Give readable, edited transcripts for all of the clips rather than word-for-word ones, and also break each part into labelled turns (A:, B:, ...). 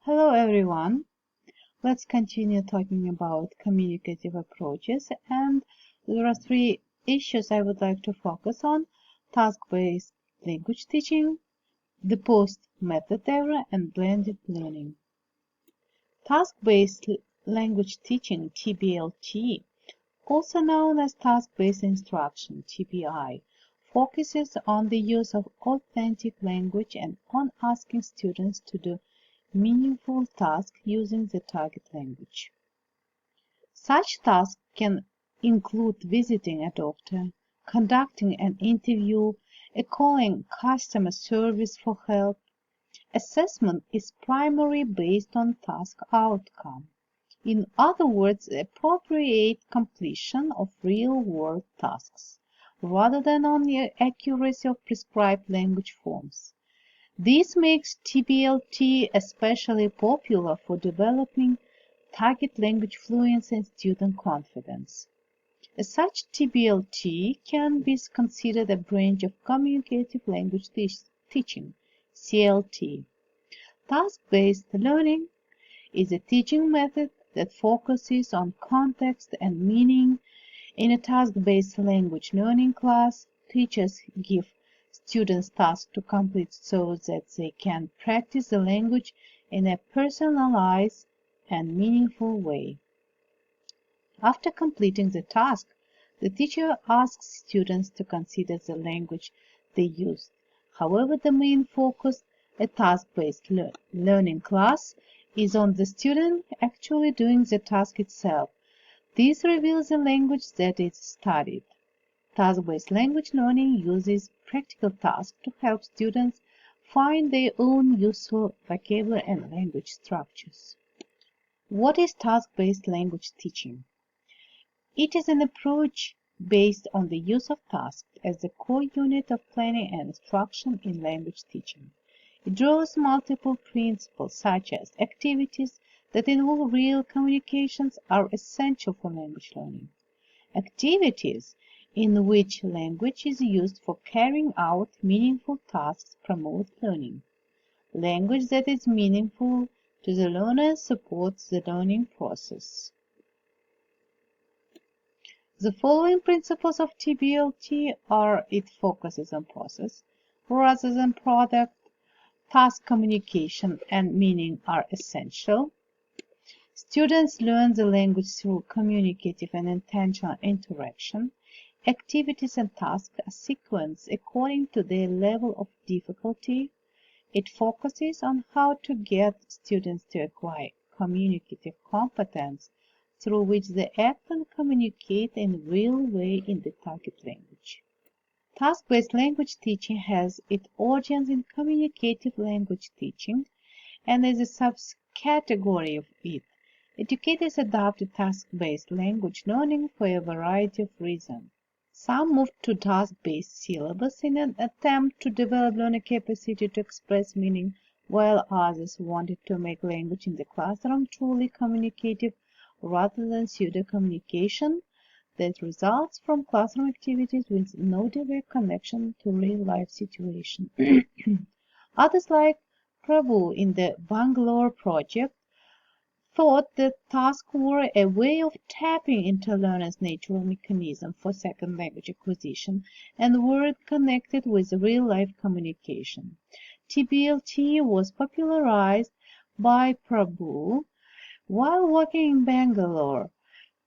A: Hello everyone. Let's continue talking about communicative approaches, and there are three issues I would like to focus on: task-based language teaching, the post-method era, and blended learning. Task-based language teaching, TBLT, also known as task-based instruction, TBI, focuses on the use of authentic language and on asking students to do meaningful tasks using the target language. Such tasks can include visiting a doctor, conducting an interview, calling customer service for help. Assessment is primarily based on task outcome. In other words, appropriate completion of real-world tasks, rather than on the accuracy of prescribed language forms. This makes TBLT especially popular for developing target language fluency and student confidence. As such, TBLT can be considered a branch of communicative language teaching, CLT. Task-based learning is a teaching method that focuses on context and meaning. In a task-based language learning class, teachers give students tasks to complete so that they can practice the language in a personalized and meaningful way. After completing the task, the teacher asks students to consider the language they used. However, the main focus a task-based learning class is on the student actually doing the task itself. This reveals the language that is studied. Task-based language learning uses practical tasks to help students find their own useful vocabulary and language structures. What is task-based language teaching? It is an approach based on the use of tasks as the core unit of planning and instruction in language teaching. It draws multiple principles, such as activities that involve real communications are essential for language learning. Activities in which language is used for carrying out meaningful tasks promote learning. Language that is meaningful to the learner supports the learning process. The following principles of TBLT are: it focuses on process rather than product, task communication and meaning are essential, students learn the language through communicative and intentional interaction, activities and tasks are sequenced according to their level of difficulty. It focuses on how to get students to acquire communicative competence through which they act and communicate in a real way in the target language. Task-based language teaching has its origins in communicative language teaching and is a subcategory of it. Educators adopted task-based language learning for a variety of reasons. Some moved to task-based syllabus in an attempt to develop learner capacity to express meaning, while others wanted to make language in the classroom truly communicative rather than pseudo-communication that results from classroom activities with no direct connection to real-life situations. Others, like Prabhu in the Bangalore project, thought that tasks were a way of tapping into learners' natural mechanism for second language acquisition and were connected with real-life communication. TBLT was popularized by Prabhu while working in Bangalore,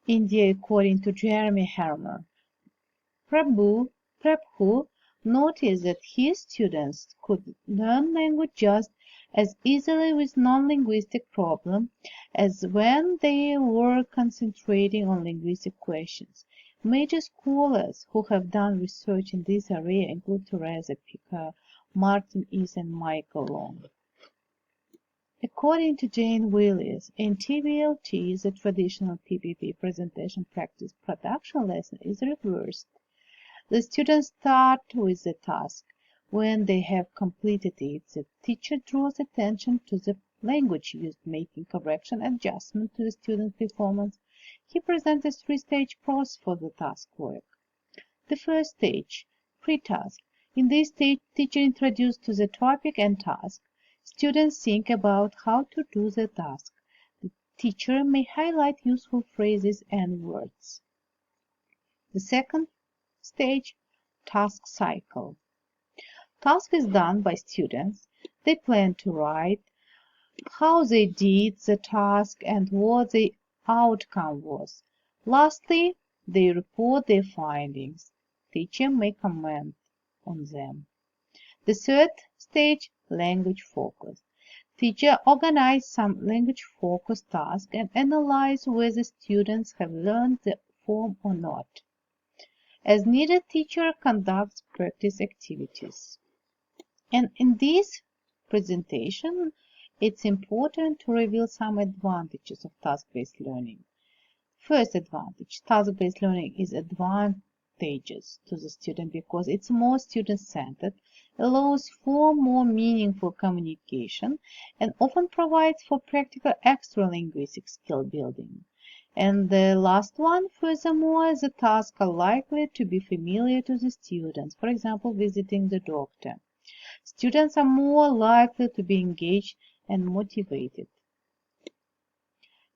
A: India, according to Jeremy Hermer. Prabhu noticed that his students could learn language just as easily with non-linguistic problems as when they were concentrating on linguistic questions. Major scholars who have done research in this area include Teresa Picker, Martin East, and Michael Long. According to Jane Willis, in TBLT, the traditional PPP presentation practice production lesson is reversed. The students start with the task. When they have completed it, the teacher draws attention to the language used, making correction adjustment to the student's performance. He presents a three-stage process for the task work. The first stage, pre-task. In this stage, teacher introduces to the topic and task. Students think about how to do the task. The teacher may highlight useful phrases and words. The second stage, task cycle. Task is done by students. They plan to write how they did the task and what the outcome was. Lastly, they report their findings. Teacher may comment on them. The third stage, language focus. Teacher organize some language-focused tasks and analyze whether students have learned the form or not. As needed, teacher conducts practice activities. And in this presentation, it's important to reveal some advantages of task-based learning. First advantage, task-based learning is advantageous to the student because it's more student-centered, allows for more meaningful communication, and often provides for practical extra-linguistic skill building. And the last one, furthermore, the tasks are likely to be familiar to the students, for example, visiting the doctor. Students are more likely to be engaged and motivated.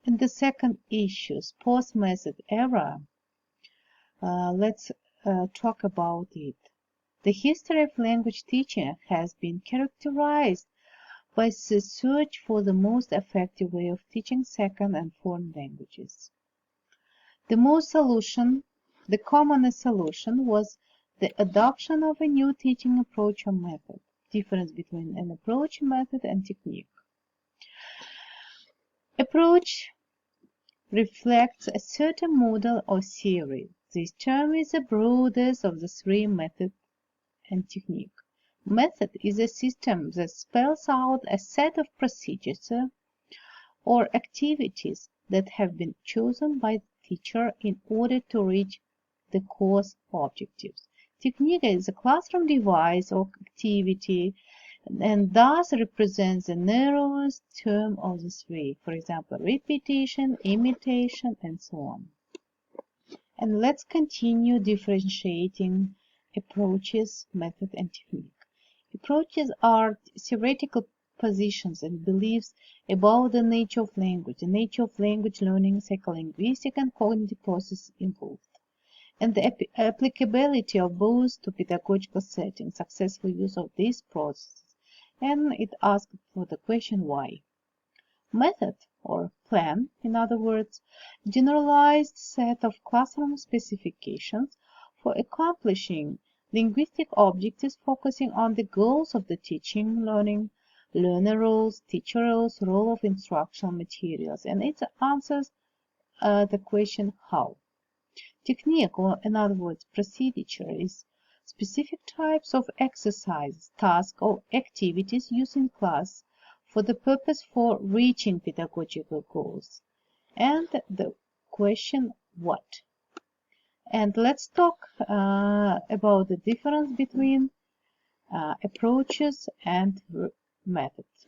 A: And the second issue, post-method era, let's talk about it. The history of language teaching has been characterized by the search for the most effective way of teaching second and foreign languages. The commonest solution was the adoption of a new teaching approach or method. Difference between an approach, method, and technique. Approach reflects a certain model or theory. This term is the broadest of the three, method and technique. Method is a system that spells out a set of procedures or activities that have been chosen by the teacher in order to reach the course objectives. Technique is a classroom device or activity and thus represents the narrowest term of the three, for example, repetition, imitation, and so on. And let's continue differentiating approaches, method, and technique. Approaches are theoretical positions and beliefs about the nature of language learning, psycholinguistic and cognitive processes involved, and the applicability of both to pedagogical settings, successful use of these processes, and it asks for the question why. Method, or plan, in other words, generalized set of classroom specifications for accomplishing linguistic objectives focusing on the goals of the teaching, learning, learner roles, teacher roles, role of instructional materials, and it answers the question how. Technique, or in other words, procedure, is specific types of exercises, tasks, or activities used in class for the purpose for reaching pedagogical goals. And the question what? And let's talk about the difference between approaches and methods.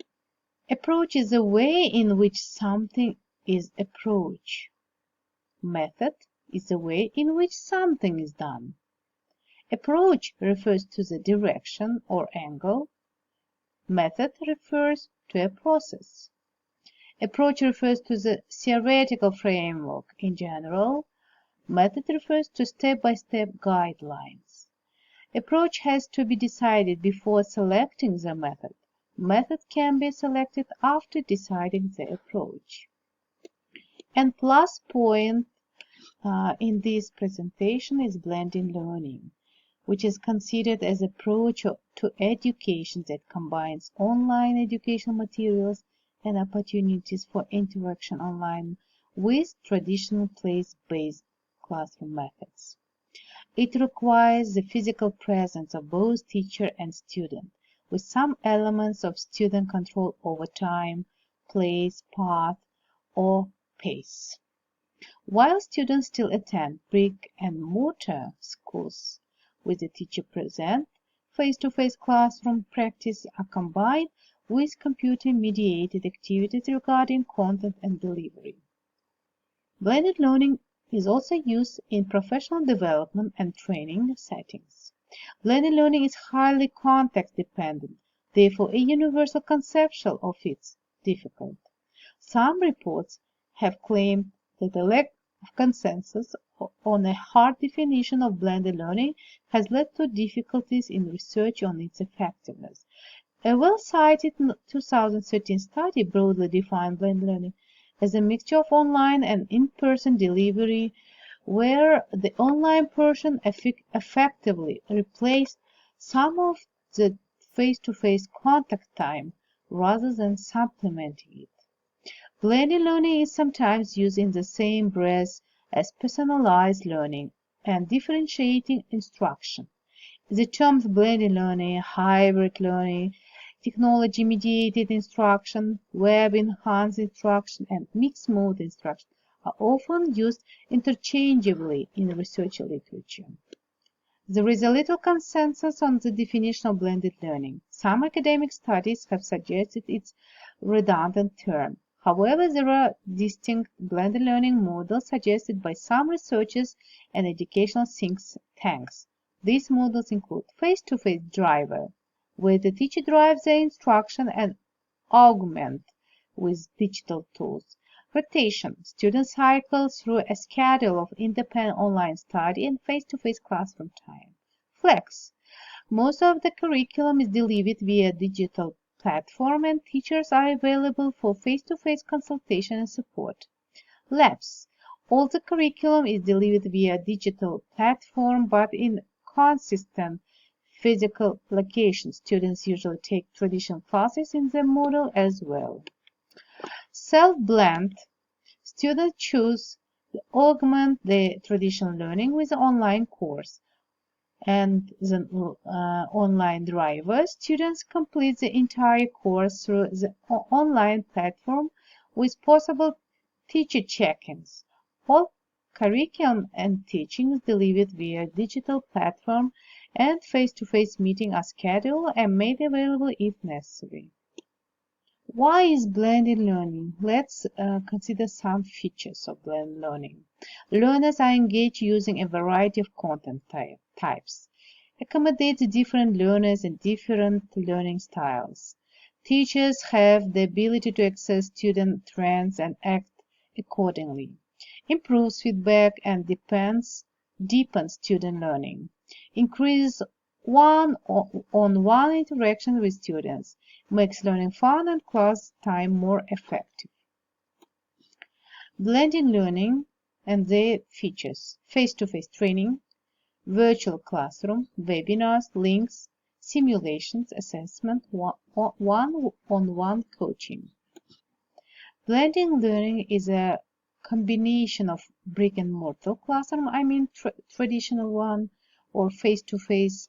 A: Approach is the way in which something is approached. Method is the way in which something is done. Approach refers to the direction or angle. Method refers to a process. Approach refers to the theoretical framework in general. Method refers to step-by-step guidelines. Approach has to be decided before selecting the method. Method can be selected after deciding the approach. And last point in this presentation is blended learning, which is considered as an approach to education that combines online educational materials and opportunities for interaction online with traditional place-based classroom methods. It requires the physical presence of both teacher and student, with some elements of student control over time, place, path, or pace. While students still attend brick and mortar schools with the teacher present, face-to-face classroom practice are combined with computer-mediated activities regarding content and delivery. Blended learning is also used in professional development and training settings. Blended learning is highly context-dependent, Therefore, a universal conception of it's difficult. Some reports have claimed that the lack of consensus on a hard definition of blended learning has led to difficulties in research on its effectiveness. A well-cited 2013 study broadly defined blended learning as a mixture of online and in-person delivery, where the online portion effectively replaced some of the face-to-face contact time rather than supplementing it. Blended learning is sometimes used in the same breath as personalized learning and differentiating instruction. The terms blended learning, hybrid learning, technology-mediated instruction, web-enhanced instruction, and mixed-mode instruction are often used interchangeably in research literature. There is a little consensus on the definition of blended learning. Some academic studies have suggested its redundant term. However, there are distinct blended learning models suggested by some researchers and educational think tanks. These models include face-to-face driver, where the teacher drives the instruction and augment with digital tools. Rotation, students cycle through a schedule of independent online study and face-to-face classroom time. Flex, most of the curriculum is delivered via digital platform and teachers are available for face-to-face consultation and support. Labs, all the curriculum is delivered via digital platform but in consistent physical locations. Students usually take traditional classes in the model as well. Self-blend, students choose to augment their traditional learning with an online course. And the online driver, students complete the entire course through the online platform with possible teacher check-ins. All curriculum and teachings delivered via digital platform and face-to-face meeting are scheduled and made available if necessary. Why is blended learning? Let's consider some features of blended learning. Learners are engaged using a variety of content types. Accommodates different learners and different learning styles. Teachers have the ability to access student trends and act accordingly. Improves feedback and deepens student learning. Increases one-on-one interaction with students. Makes learning fun and class time more effective. Blended learning and their features. Face-to-face training, virtual classroom, webinars, links, simulations, assessment, one-on-one coaching. Blended learning is a combination of brick-and-mortar classroom, traditional one, or face-to-face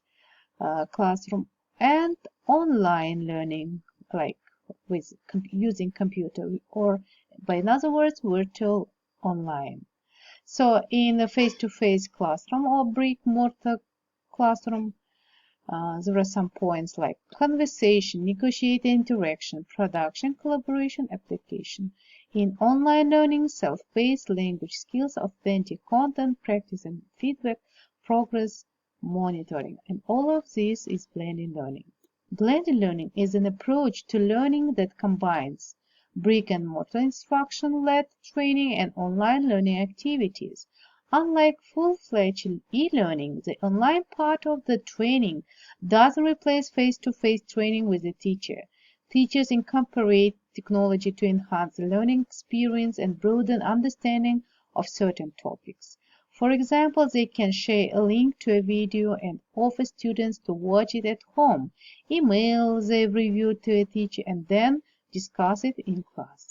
A: classroom, and online learning, like with using computer, or by other words, virtual online. So in a face-to-face classroom or brick-mortar classroom, there are some points like conversation, negotiated interaction, production, collaboration, application. In online learning, self-paced language skills, authentic content, practice and feedback, progress, monitoring. And all of this is blended learning. Blended learning is an approach to learning that combines brick-and-mortar instruction-led training and online learning activities. Unlike full-fledged e-learning, the online part of the training doesn't replace face-to-face training with the teacher. Teachers incorporate technology to enhance the learning experience and broaden understanding of certain topics. For example, they can share a link to a video and offer students to watch it at home, email their review to a teacher, and then discuss it in class.